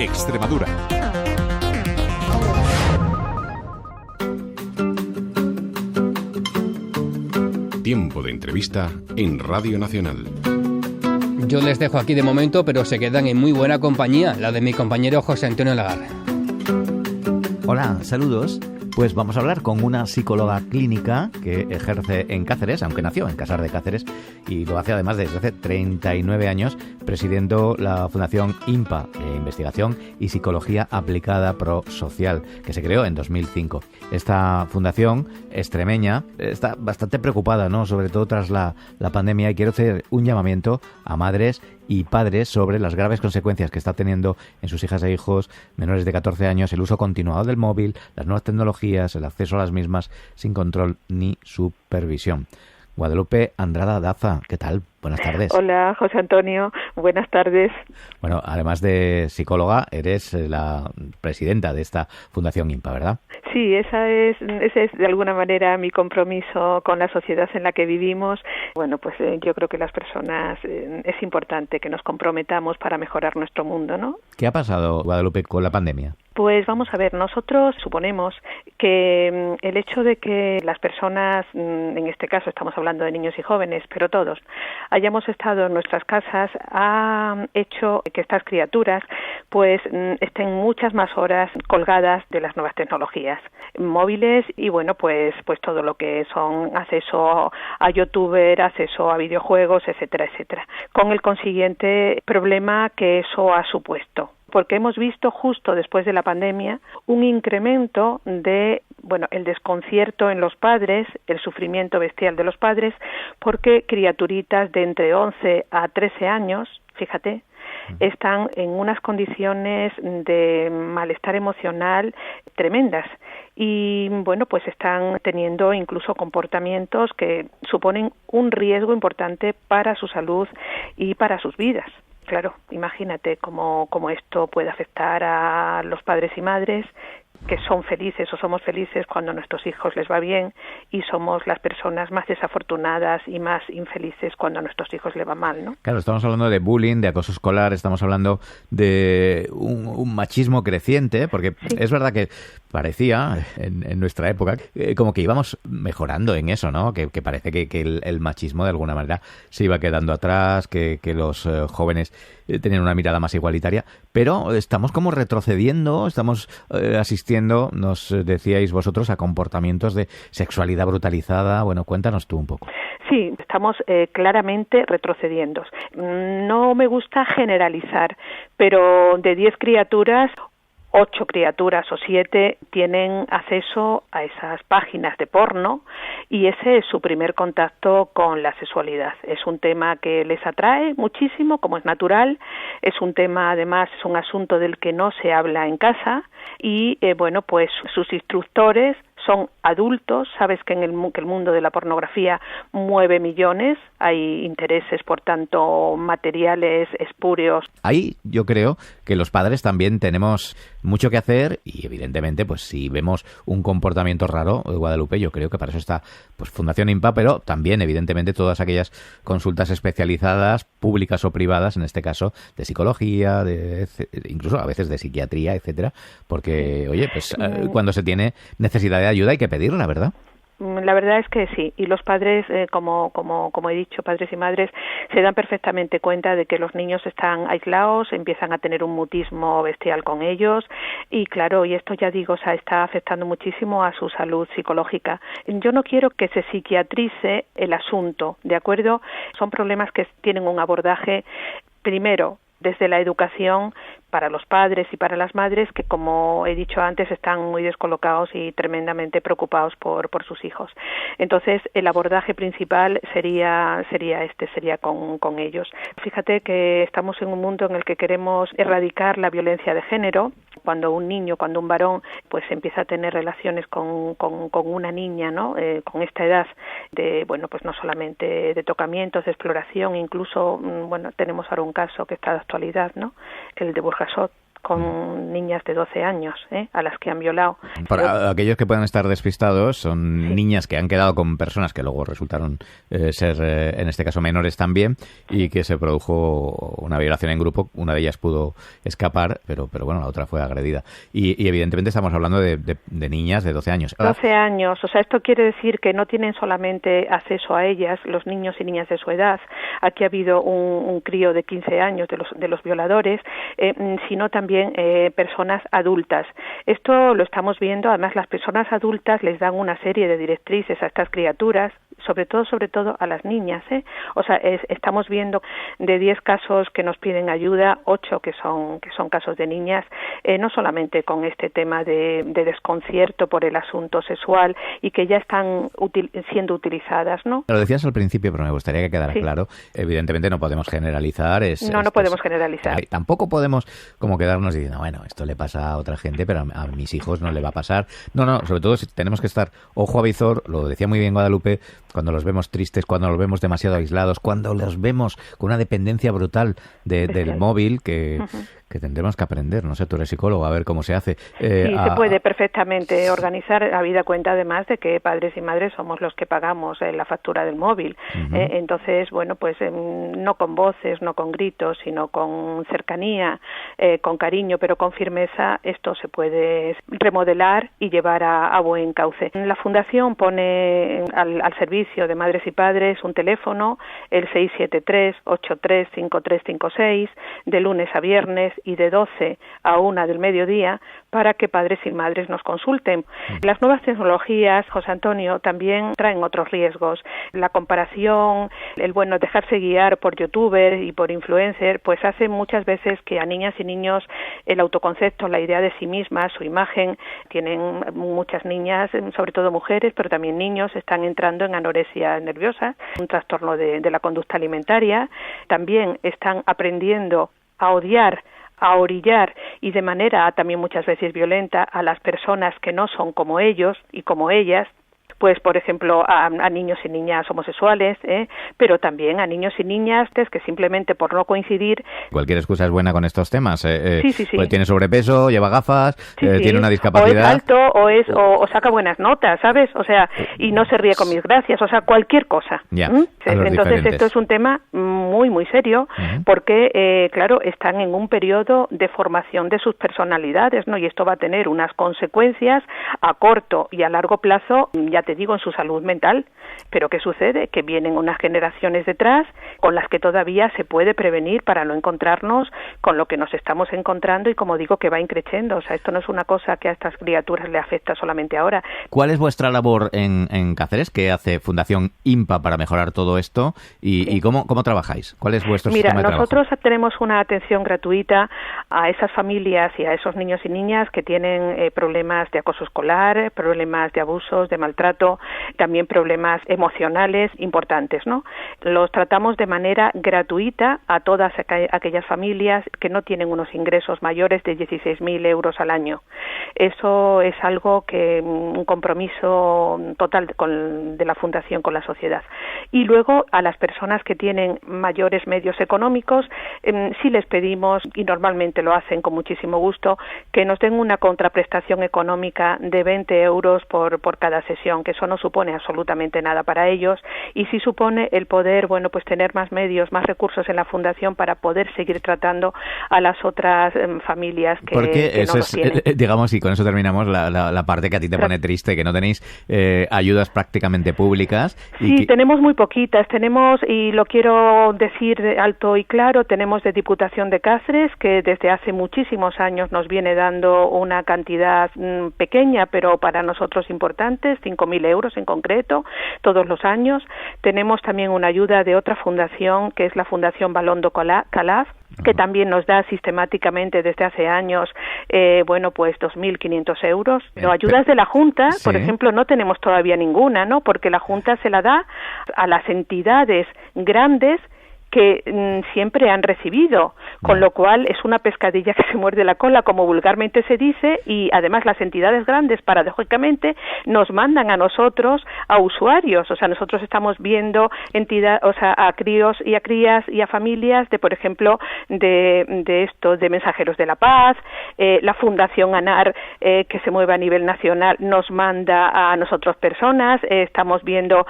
Extremadura. Tiempo de entrevista en Radio Nacional. Yo les dejo aquí de momento, pero se quedan en muy buena compañía, la de mi compañero José Antonio Lagarde. Hola, saludos. Pues vamos a hablar con una psicóloga clínica que ejerce en Cáceres, aunque nació en Casar de Cáceres, y lo hace además desde hace 39 años, presidiendo la Fundación INPA, Investigación y Psicología Aplicada Pro Social, que se creó en 2005. Esta fundación extremeña está bastante preocupada, ¿no?, sobre todo tras la pandemia, y quiero hacer un llamamiento a madres y padres sobre las graves consecuencias que está teniendo en sus hijas e hijos menores de 14 años el uso continuado del móvil, las nuevas tecnologías, el acceso a las mismas sin control ni supervisión. Guadalupe Andrada Daza, ¿qué tal? Buenas tardes. Hola, José Antonio. Buenas tardes. Bueno, además de psicóloga, eres la presidenta de esta Fundación INPA, ¿verdad? Sí, ese es de alguna manera mi compromiso con la sociedad en la que vivimos. Bueno, pues yo creo que las personas es importante que nos comprometamos para mejorar nuestro mundo, ¿no? ¿Qué ha pasado, Guadalupe, con la pandemia? Pues vamos a ver, nosotros suponemos que el hecho de que las personas, en este caso estamos hablando de niños y jóvenes, pero todos, hayamos estado en nuestras casas, ha hecho que estas criaturas pues estén muchas más horas colgadas de las nuevas tecnologías, móviles y bueno, pues todo lo que son acceso a youtuber, acceso a videojuegos, etcétera, etcétera, con el consiguiente problema que eso ha supuesto. Porque hemos visto justo después de la pandemia un incremento de, el desconcierto en los padres, el sufrimiento bestial de los padres, porque criaturitas de entre 11 a 13 años, fíjate, están en unas condiciones de malestar emocional tremendas y pues están teniendo incluso comportamientos que suponen un riesgo importante para su salud y para sus vidas. Claro, imagínate cómo esto puede afectar a los padres y madres que son felices o somos felices cuando a nuestros hijos les va bien y somos las personas más desafortunadas y más infelices cuando a nuestros hijos les va mal, ¿no? Claro, estamos hablando de bullying, de acoso escolar, estamos hablando de un machismo creciente, porque sí. Es verdad que parecía en nuestra época como que íbamos mejorando en eso, ¿no? Que parece que el machismo de alguna manera se iba quedando atrás, que los jóvenes tenían una mirada más igualitaria, pero estamos como retrocediendo, estamos asistiendo, nos decíais vosotros, a comportamientos de sexualidad brutalizada. Bueno, cuéntanos tú un poco. Sí, estamos claramente retrocediendo. No me gusta generalizar, pero de 10 criaturas, 8 criaturas o 7 tienen acceso a esas páginas de porno y ese es su primer contacto con la sexualidad. Es un tema que les atrae muchísimo, como es natural, es un tema, además, es un asunto del que no se habla en casa y, pues sus instructores son adultos, sabes que que el mundo de la pornografía mueve millones, hay intereses, por tanto, materiales espurios. Ahí yo creo que los padres también tenemos mucho que hacer y evidentemente pues si vemos un comportamiento raro, Guadalupe, yo creo que para eso está pues Fundación INPA, pero también evidentemente todas aquellas consultas especializadas, públicas o privadas, en este caso de psicología, incluso a veces de psiquiatría, etcétera, porque oye, pues cuando se tiene necesidad de ayuda hay que pedirla, ¿verdad? La verdad es que sí, y los padres, como he dicho, padres y madres, se dan perfectamente cuenta de que los niños están aislados, empiezan a tener un mutismo bestial con ellos, y claro, y esto ya digo, está afectando muchísimo a su salud psicológica. Yo no quiero que se psiquiatrice el asunto, ¿de acuerdo? Son problemas que tienen un abordaje, primero, desde la educación para los padres y para las madres que, como he dicho antes, están muy descolocados y tremendamente preocupados por sus hijos. Entonces, el abordaje principal sería con ellos. Fíjate que estamos en un mundo en el que queremos erradicar la violencia de género. Cuando un varón pues empieza a tener relaciones con una niña, ¿no? Con esta edad de, pues no solamente de tocamientos, de exploración, incluso, tenemos ahora un caso que está de actualidad, ¿no? El de Burjasot con niñas de 12 años, a las que han violado. Para aquellos que puedan estar despistados, son niñas que han quedado con personas que luego resultaron ser, en este caso, menores también, y que se produjo una violación en grupo. Una de ellas pudo escapar, pero bueno, la otra fue agredida. Y evidentemente estamos hablando de niñas de 12 años. 12 años, o sea, esto quiere decir que no tienen solamente acceso a ellas los niños y niñas de su edad. Aquí ha habido un crío de 15 años de los violadores, sino también personas adultas. Esto lo estamos viendo, además las personas adultas les dan una serie de directrices a estas criaturas, sobre todo a las niñas, O sea, estamos viendo de 10 casos que nos piden ayuda, 8 que son casos de niñas, no solamente con este tema de desconcierto por el asunto sexual y que ya están siendo utilizadas, ¿no? Lo decías al principio, pero me gustaría que quedara claro. Evidentemente no podemos generalizar. No podemos generalizar. Tampoco podemos como quedarnos diciendo, bueno, esto le pasa a otra gente, pero a mis hijos no le va a pasar. No, sobre todo tenemos que estar ojo a visor, lo decía muy bien Guadalupe, cuando los vemos tristes, cuando los vemos demasiado aislados, cuando los vemos con una dependencia brutal del móvil que tendremos que aprender. No sé, tú eres psicólogo, a ver cómo se hace. Se puede perfectamente organizar, habida cuenta además de que padres y madres somos los que pagamos la factura del móvil. Entonces, bueno, pues no con voces, no con gritos, sino con cercanía, con cariño, pero con firmeza, esto se puede remodelar y llevar a buen cauce. La Fundación pone al servicio de madres y padres un teléfono, el 673-835356, de lunes a viernes y de 12 a 1 del mediodía, para que padres y madres nos consulten. Las nuevas tecnologías, José Antonio, también traen otros riesgos. La comparación, el dejarse guiar por youtuber y por influencer, pues hace muchas veces que a niñas y niños el autoconcepto, la idea de sí mismas, su imagen, tienen muchas niñas, sobre todo mujeres, pero también niños, están entrando en anorexia nerviosa, un trastorno de la conducta alimentaria. También están aprendiendo a odiar, a orillar y de manera también muchas veces violenta a las personas que no son como ellos y como ellas, pues por ejemplo a niños y niñas homosexuales, pero también a niños y niñas que simplemente por no coincidir. Cualquier excusa es buena con estos temas. Sí. Pues tiene sobrepeso, lleva gafas, tiene una discapacidad. O es alto, o saca buenas notas, ¿sabes? O sea, y no se ríe con mis gracias, o sea, cualquier cosa. Entonces esto es un tema muy, muy serio, porque, claro, están en un periodo de formación de sus personalidades, ¿no? Y esto va a tener unas consecuencias a corto y a largo plazo, ya te digo, en su salud mental. Pero ¿qué sucede? Que vienen unas generaciones detrás con las que todavía se puede prevenir para no encontrarnos con lo que nos estamos encontrando y, como digo, que va increciendo. O sea, esto no es una cosa que a estas criaturas le afecta solamente ahora. ¿Cuál es vuestra labor en Cáceres? ¿Qué hace Fundación IMPA para mejorar todo esto? ¿Y cómo trabajáis? ¿Cuál es vuestro sistema de trabajo? Nosotros tenemos una atención gratuita a esas familias y a esos niños y niñas que tienen problemas de acoso escolar, problemas de abusos, de maltrato, también problemas emocionales importantes, ¿no? Los tratamos de manera gratuita a todas aquellas familias que no tienen unos ingresos mayores de 16.000 euros al año. Eso es algo que un compromiso total de la Fundación con la sociedad. Y luego a las personas que tienen mayores medios económicos, sí les pedimos, y normalmente lo hacen con muchísimo gusto, que nos den una contraprestación económica de 20 euros por cada sesión, que eso no supone absolutamente nada para ellos, y sí supone el poder, pues tener más medios, más recursos en la Fundación para poder seguir tratando a las otras familias que eso no los tienen. Digamos, y con eso terminamos la parte que a ti te pone triste, que no tenéis ayudas prácticamente públicas. Sí, tenemos muy poquitas, y lo quiero decir alto y claro, tenemos de Diputación de Cáceres, que desde hace muchísimos años nos viene dando una cantidad pequeña, pero para nosotros importante, 5.000 euros en concreto, todos los años. Tenemos también una ayuda de otra fundación, que es la Fundación Balondo Calaf, que también nos da sistemáticamente desde hace años, pues 2.500 euros. Pero ayudas de la Junta, por ejemplo, no tenemos todavía ninguna, ¿no? Porque la Junta se la da a las entidades grandes que siempre han recibido, con lo cual es una pescadilla que se muerde la cola, como vulgarmente se dice, y además las entidades grandes, paradójicamente, nos mandan a nosotros, a usuarios, o sea, nosotros estamos viendo a críos y a crías y a familias de, por ejemplo, de Mensajeros de la Paz, la Fundación ANAR, que se mueve a nivel nacional, nos manda a nosotros personas, estamos viendo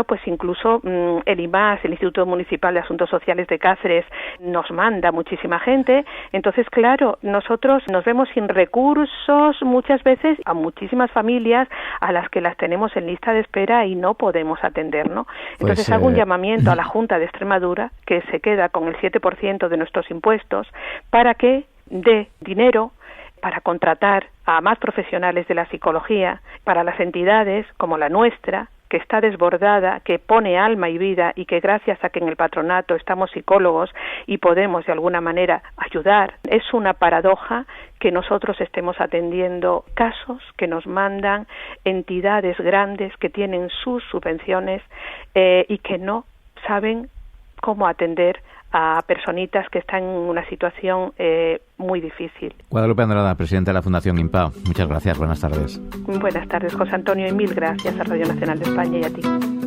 pues incluso el IMAS, el Instituto Municipal de Asuntos Sociales de Cáceres, nos manda muchísima gente. Entonces, claro, nosotros nos vemos sin recursos muchas veces a muchísimas familias a las que las tenemos en lista de espera y no podemos atender, ¿no? Entonces hago un llamamiento a la Junta de Extremadura, que se queda con el 7% de nuestros impuestos, para que dé dinero para contratar a más profesionales de la psicología, para las entidades como la nuestra, que está desbordada, que pone alma y vida y que gracias a que en el patronato estamos psicólogos y podemos de alguna manera ayudar. Es una paradoja que nosotros estemos atendiendo casos que nos mandan entidades grandes que tienen sus subvenciones y que no saben cómo atender a personitas que están en una situación muy difícil. Guadalupe Andrada, presidenta de la Fundación IMPAO. Muchas gracias, buenas tardes. Buenas tardes, José Antonio, y mil gracias a Radio Nacional de España y a ti.